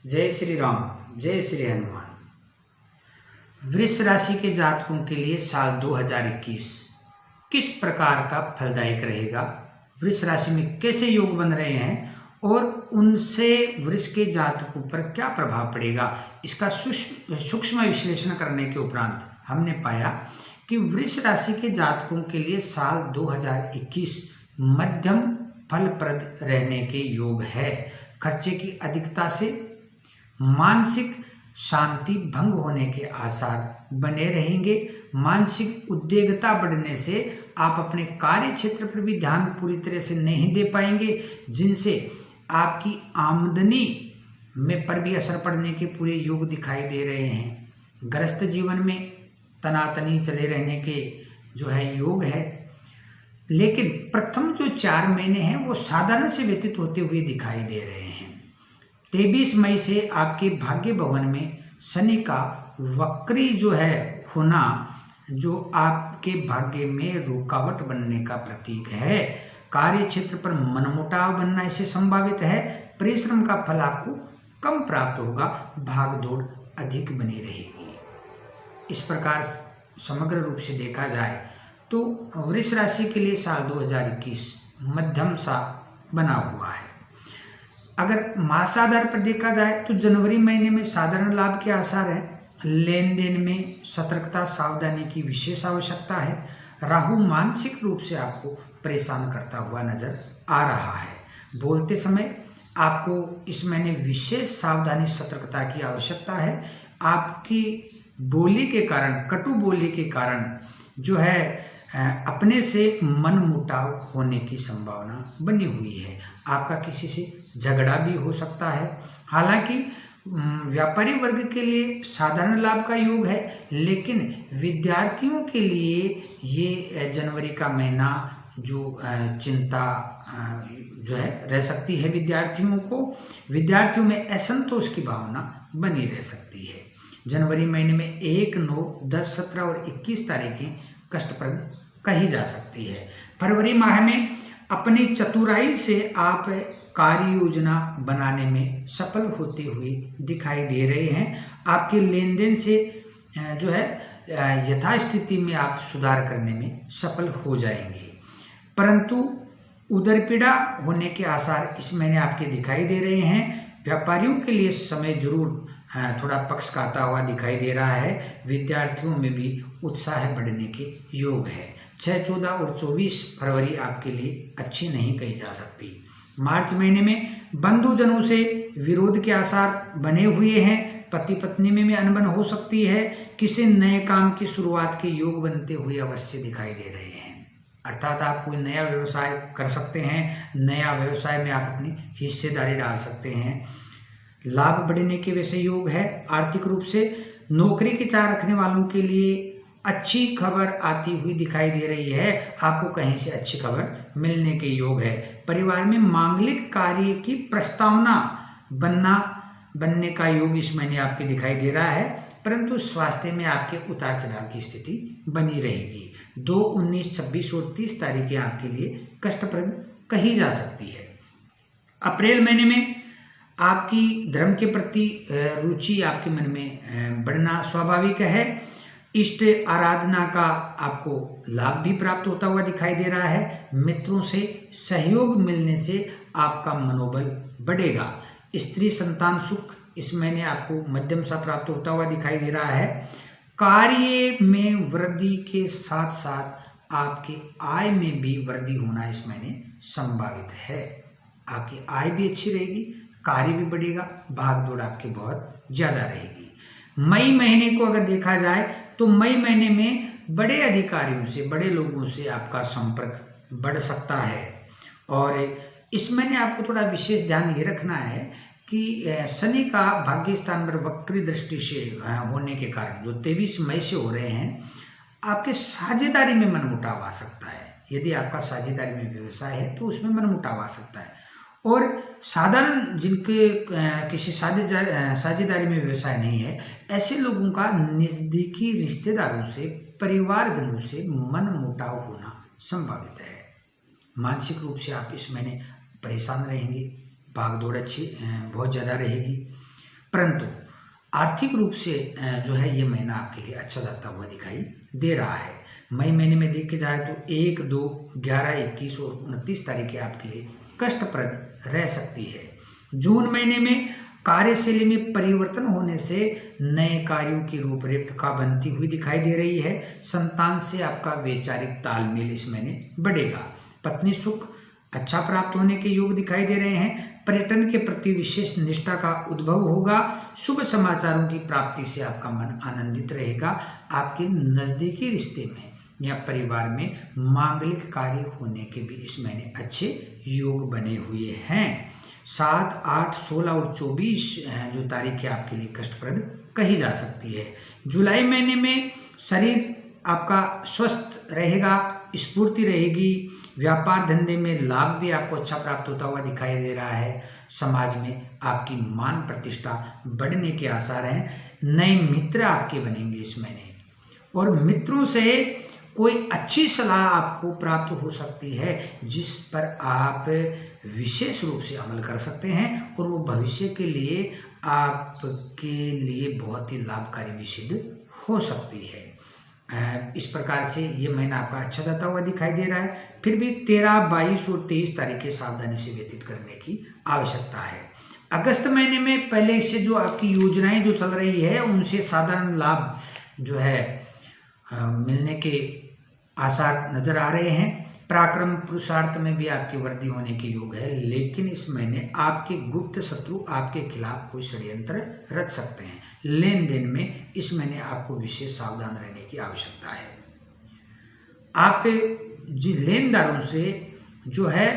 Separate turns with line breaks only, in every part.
जय श्री राम, जय श्री हनुमान। वृष राशि के जातकों के लिए साल 2021 किस प्रकार का फलदायक रहेगा, वृष राशि में कैसे योग बन रहे हैं और उनसे वृष के जातकों पर क्या प्रभाव पड़ेगा, इसका सूक्ष्म विश्लेषण करने के उपरांत हमने पाया कि वृष राशि के जातकों के लिए साल 2021 मध्यम फलप्रद रहने के योग है। खर्चे की अधिकता से मानसिक शांति भंग होने के आसार बने रहेंगे। मानसिक उद्वेगता बढ़ने से आप अपने कार्य क्षेत्र पर भी ध्यान पूरी तरह से नहीं दे पाएंगे, जिनसे आपकी आमदनी में पर भी असर पड़ने के पूरे योग दिखाई दे रहे हैं। गृहस्थ जीवन में तनातनी चले रहने के जो है योग है, लेकिन प्रथम जो 4 महीने हैं वो साधारण से व्यतीत होते हुए दिखाई दे रहे हैं। 23 मई से आपके भाग्य भवन में शनि का वक्री जो है होना, जो आपके भाग्य में रुकावट बनने का प्रतीक है। कार्य क्षेत्र पर मनमुटाव बनना इसे संभावित है। परिश्रम का फल आपको कम प्राप्त होगा, भाग दौड़ अधिक बनी रहेगी। इस प्रकार समग्र रूप से देखा जाए तो वृष राशि के लिए साल 2021 मध्यम सा बना हुआ है। अगर मास आधार पर देखा जाए तो जनवरी महीने में साधारण लाभ के आसार हैं। लेन देन में सतर्कता सावधानी की विशेष आवश्यकता है। राहु मानसिक रूप से आपको परेशान करता हुआ नजर आ रहा है। बोलते समय आपको इस महीने विशेष सावधानी सतर्कता की आवश्यकता है। आपकी बोली के कारण, कटु बोली के कारण जो है अपने से मन मुटाव होने की संभावना बनी हुई है। आपका किसी से झगड़ा भी हो सकता है। हालांकि व्यापारी वर्ग के लिए साधारण लाभ का योग है, लेकिन विद्यार्थियों के लिए ये जनवरी का महीना जो चिंता जो है रह सकती है। विद्यार्थियों में असंतोष की भावना बनी रह सकती है। जनवरी महीने में 1, 9, 10, 17 और 21 तारीखें कष्टप्रद कही जा सकती है। फरवरी माह में अपनी चतुराई से आप कार्य योजना बनाने में सफल होते हुए दिखाई दे रहे हैं। आपके लेन देन से जो है यथास्थिति में आप सुधार करने में सफल हो जाएंगे, परंतु उदरपीड़ा होने के आसार इस महीने आपके दिखाई दे रहे हैं। व्यापारियों के लिए समय जरूर थोड़ा पक्ष खाता हुआ दिखाई दे रहा है। विद्यार्थियों में भी उत्साह बढ़ने के योग है। 6, 14 और 24 फरवरी आपके लिए अच्छी नहीं कही जा सकती। मार्च महीने में बंधुजनों से विरोध के आसार बने हुए हैं। पति पत्नी में अनबन हो सकती है। किसी नए काम की शुरुआत के योग बनते हुए अवश्य दिखाई दे रहे हैं। अर्थात आप कोई नया व्यवसाय कर सकते हैं। नया व्यवसाय में आप अपनी हिस्सेदारी डाल सकते हैं। लाभ बढ़ने के वैसे योग है। आर्थिक रूप से नौकरी की चाह रखने वालों के लिए अच्छी खबर आती हुई दिखाई दे रही है। आपको कहीं से अच्छी खबर मिलने के योग है। परिवार में मांगलिक कार्य की प्रस्तावना बनने का योग इस महीने आपके दिखाई दे रहा है, परंतु स्वास्थ्य में आपके उतार चढ़ाव की स्थिति बनी रहेगी। 2, 19, 26 और 30 तारीखें आपके लिए कष्टप्रद कही जा सकती है। अप्रैल महीने में आपकी धर्म के प्रति रुचि आपके मन में बढ़ना स्वाभाविक है। इष्ट आराधना का आपको लाभ भी प्राप्त होता हुआ दिखाई दे रहा है। मित्रों से सहयोग मिलने से आपका मनोबल बढ़ेगा। स्त्री संतान सुख इस महीने आपको मध्यम सा प्राप्त होता हुआ दिखाई दे रहा है। कार्य में वृद्धि के साथ साथ आपके आय में भी वृद्धि होना इस महीने संभावित है। आपकी आय भी अच्छी रहेगी, कार्य भी बढ़ेगा, भाग दौड़ आपकी बहुत ज्यादा रहेगी। मई महीने को अगर देखा जाए तो मई महीने में बड़े अधिकारियों से, बड़े लोगों से आपका संपर्क बढ़ सकता है। और इस महीने आपको थोड़ा विशेष ध्यान ये रखना है कि शनि का भाग्य स्थान पर वक्री दृष्टि से होने के कारण जो 23 मई से हो रहे हैं, आपके साझेदारी में मनमुटाव आ सकता है। यदि आपका साझेदारी में व्यवसाय है तो उसमें मनमुटाव आ सकता है। और साधारण जिनके किसी साझेदारी में व्यवसाय नहीं है, ऐसे लोगों का नजदीकी रिश्तेदारों से, परिवारजनों से मन मुटाव होना संभावित है। मानसिक रूप से आप इस महीने परेशान रहेंगे। भाग दौड़ अच्छी बहुत ज़्यादा रहेगी। परंतु आर्थिक रूप से जो है ये महीना आपके लिए अच्छा जाता हुआ दिखाई दे रहा है। मई महीने में देखे जाए तो 1, 2, 11, 21 और 29 तारीखें आपके लिए कष्टप्रद रह सकती है। जून महीने में कार्यशैली में परिवर्तन होने से नए कार्यों की रूपरेखा बनती हुई दिखाई दे रही है। संतान से आपका वैचारिक तालमेल इस महीने बढ़ेगा। पत्नी सुख अच्छा प्राप्त होने के योग दिखाई दे रहे हैं। पर्यटन के प्रति विशेष निष्ठा का उद्भव होगा। शुभ समाचारों की प्राप्ति से आपका मन आनंदित रहेगा। आपके नजदीकी रिश्ते में या परिवार में मांगलिक कार्य होने के भी इस महीने अच्छे योग बने हुए हैं। 7, 8, 16 और 24 जो तारीखें आपके लिए कष्टप्रद कही जा सकती है। जुलाई महीने में शरीर आपका स्वस्थ रहेगा, स्फूर्ति रहेगी। व्यापार धंधे में लाभ भी आपको अच्छा प्राप्त होता हुआ दिखाई दे रहा है। समाज में आपकी मान प्रतिष्ठा बढ़ने के आसार हैं। नए मित्र आपके बनेंगे इस महीने और मित्रों से कोई अच्छी सलाह आपको प्राप्त हो सकती है जिस पर आप विशेष रूप से अमल कर सकते हैं और वो भविष्य के लिए आपके लिए बहुत ही लाभकारी भी सिद्ध हो सकती है। इस प्रकार से ये महीना आपका अच्छा जाता हुआ दिखाई दे रहा है। फिर भी 13, 22 और 23 तारीखें सावधानी से व्यतीत करने की आवश्यकता है। अगस्त महीने में पहले से जो आपकी योजनाएं जो चल रही है उनसे साधारण लाभ जो है मिलने के आसार नजर आ रहे हैं। पराक्रम पुरुषार्थ में भी आपकी वृद्धि होने के योग है, लेकिन इस महीने आपके गुप्त शत्रु आपके खिलाफ कोई षड्यंत्र रच सकते हैं। लेन देन में इस महीने आपको विशेष सावधान रहने की आवश्यकता है। आप जी लेनदारों से जो है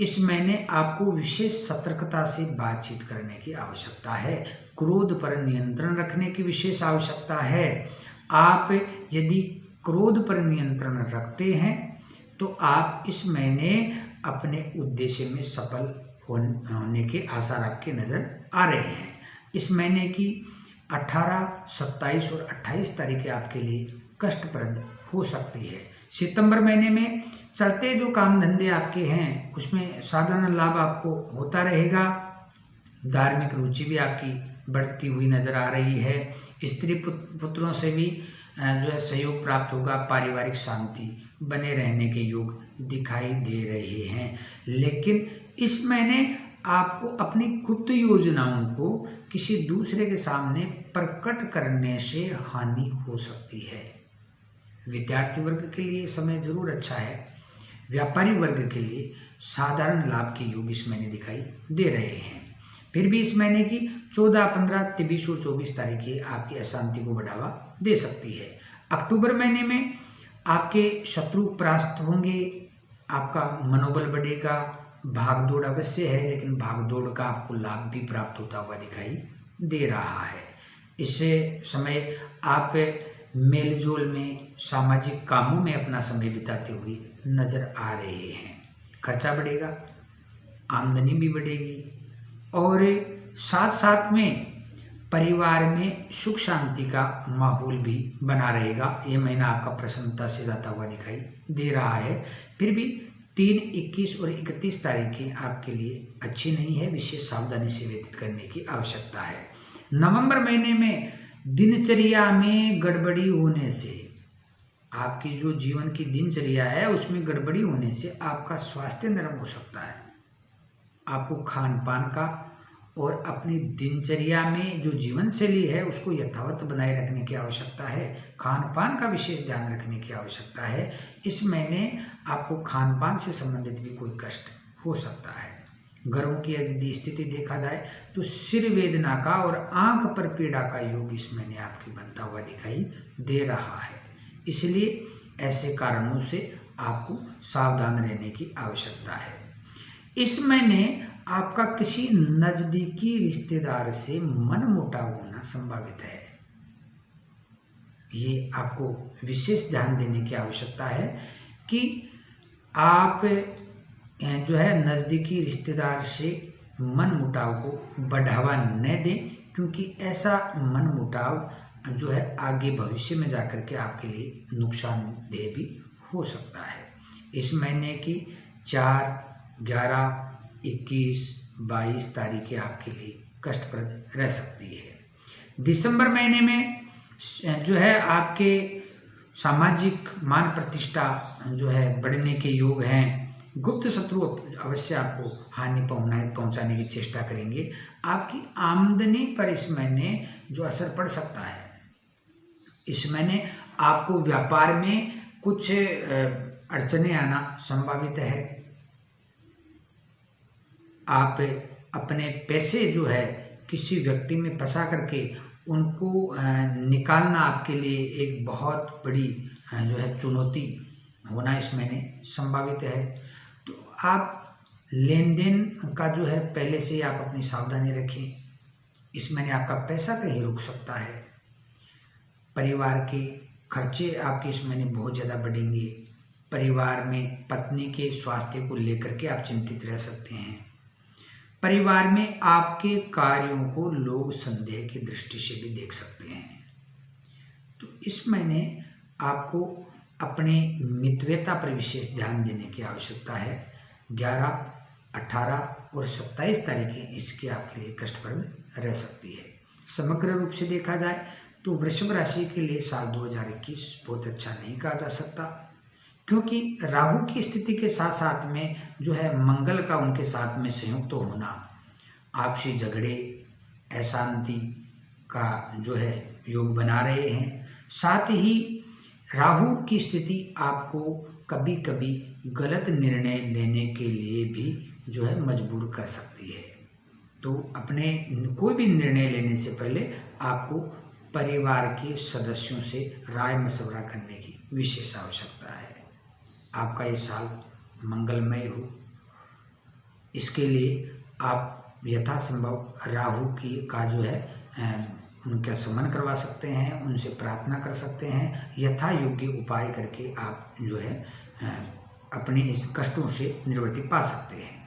इस महीने आपको विशेष सतर्कता से बातचीत करने की आवश्यकता है। क्रोध पर नियंत्रण रखने की विशेष आवश्यकता है। आप यदि क्रोध पर नियंत्रण रखते हैं तो आप इस महीने अपने उद्देश्य में सफल होने के आसार आपके नजर आ रहे हैं। इस महीने की 18, 27 और 28 तारीखें आपके लिए कष्टप्रद हो सकती है। सितंबर महीने में चलते जो काम धंधे आपके हैं उसमें साधारण लाभ आपको होता रहेगा। धार्मिक रुचि भी आपकी बढ़ती हुई नजर आ रही है। स्त्री पुत्रों से भी जो है सहयोग प्राप्त होगा। पारिवारिक शांति बने रहने के योग दिखाई दे रहे हैं, लेकिन इस महीने आपको अपनी गुप्त योजनाओं को किसी दूसरे के सामने प्रकट करने से हानि हो सकती है। विद्यार्थी वर्ग के लिए समय जरूर अच्छा है। व्यापारी वर्ग के लिए साधारण लाभ के योग इस महीने दिखाई दे रहे हैं। फिर भी इस महीने की 14, 15, 23 और 24 तारीखें आपकी अशांति को बढ़ावा दे सकती है। अक्टूबर महीने में आपके शत्रु परास्त होंगे, आपका मनोबल बढ़ेगा। भाग दौड़ अवश्य है, लेकिन भाग दौड़ का आपको लाभ भी प्राप्त होता हुआ दिखाई दे रहा है। इससे समय आप मेलजोल में, सामाजिक कामों में अपना समय बिताते हुए नजर आ रहे हैं। खर्चा बढ़ेगा, आमदनी भी बढ़ेगी और साथ साथ में परिवार में सुख शांति का माहौल भी बना रहेगा। ये महीना आपका प्रसन्नता से जाता हुआ दिखाई दे रहा है। फिर भी 3, 21 और 31 तारीखें आपके लिए अच्छी नहीं है। विशेष सावधानी से व्यतीत करने की आवश्यकता है। नवंबर महीने में दिनचर्या में गड़बड़ी होने से, आपकी जो जीवन की दिनचर्या है उसमें गड़बड़ी होने से आपका स्वास्थ्य नरम हो सकता है। आपको खान पान का और अपनी दिनचर्या में जो जीवन शैली है उसको यथावत बनाए रखने की आवश्यकता है। खान पान का विशेष ध्यान रखने की आवश्यकता है। इस महीने आपको खान पान से संबंधित भी कोई कष्ट हो सकता है। घरों की यदि स्थिति देखा जाए तो सिर वेदना का और आंख पर पीड़ा का योग इस महीने आपकी बनता हुआ दिखाई दे रहा है। इसलिए ऐसे कारणों से आपको सावधान रहने की आवश्यकता है। इस महीने आपका किसी नजदीकी रिश्तेदार से मनमुटाव होना संभावित है। ये आपको विशेष ध्यान देने की आवश्यकता है कि आप जो है नजदीकी रिश्तेदार से मनमुटाव को बढ़ावा न दें, क्योंकि ऐसा मनमुटाव जो है आगे भविष्य में जाकर के आपके लिए नुकसानदेह भी हो सकता है। इस महीने की 4, 11, 21, 22 तारीखें आपके लिए कष्टप्रद रह सकती है। दिसंबर महीने में जो है आपके सामाजिक मान प्रतिष्ठा जो है बढ़ने के योग हैं। गुप्त शत्रु अवश्य आपको हानि पहुंचाने की चेष्टा करेंगे। आपकी आमदनी पर इस महीने जो असर पड़ सकता है, इस महीने आपको व्यापार में कुछ अड़चने आना संभावित है। आप अपने पैसे जो है किसी व्यक्ति में फंसा करके उनको निकालना आपके लिए एक बहुत बड़ी जो है चुनौती होना इस महीने संभावित है। तो आप लेन देन का जो है पहले से आप अपनी सावधानी रखें। इस महीने आपका पैसा कहीं रुक सकता है। परिवार के खर्चे आपके इस महीने बहुत ज़्यादा बढ़ेंगे। परिवार में पत्नी के स्वास्थ्य को लेकर के आप चिंतित रह सकते हैं। परिवार में आपके कार्यों को लोग संदेह की दृष्टि से भी देख सकते हैं। तो इस महीने आपको अपने मितव्यता पर विशेष ध्यान देने की आवश्यकता है। 11, 18 और 27 तारीखें इसके आपके लिए कष्टप्रद रह सकती है। समग्र रूप से देखा जाए तो वृषभ राशि के लिए साल 2021 बहुत अच्छा नहीं कहा जा सकता, क्योंकि राहु की स्थिति के साथ साथ में जो है मंगल का उनके साथ में संयुक्त होना आपसी झगड़े, अशांति का जो है योग बना रहे हैं। साथ ही राहु की स्थिति आपको कभी कभी गलत निर्णय लेने के लिए भी जो है मजबूर कर सकती है। तो अपने कोई भी निर्णय लेने से पहले आपको परिवार के सदस्यों से राय मशवरा करने की विशेष आवश्यकता है। आपका ये साल मंगलमय हो, इसके लिए आप यथासंभव राहु की का जो है उनका समन करवा सकते हैं, उनसे प्रार्थना कर सकते हैं। यथा योग्य उपाय करके आप जो है अपने इस कष्टों से निवृत्ति पा सकते हैं।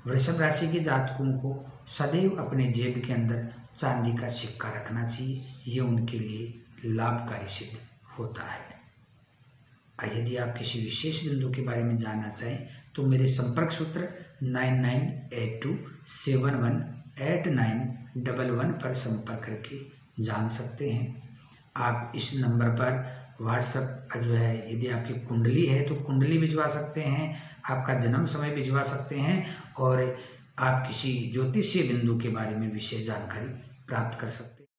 वृषभ राशि के जातकों को सदैव अपने जेब के अंदर चांदी का सिक्का रखना चाहिए। ये उनके लिए लाभकारी सिद्ध होता है। यदि आप किसी विशेष बिंदु के बारे में जानना चाहें तो मेरे संपर्क सूत्र 9982718911 पर संपर्क करके जान सकते हैं। आप इस नंबर पर व्हाट्सएप जो है, यदि आपकी कुंडली है तो कुंडली भिजवा सकते हैं, आपका जन्म समय भिजवा सकते हैं और आप किसी ज्योतिषीय बिंदु के बारे में विशेष जानकारी प्राप्त कर सकते हैं।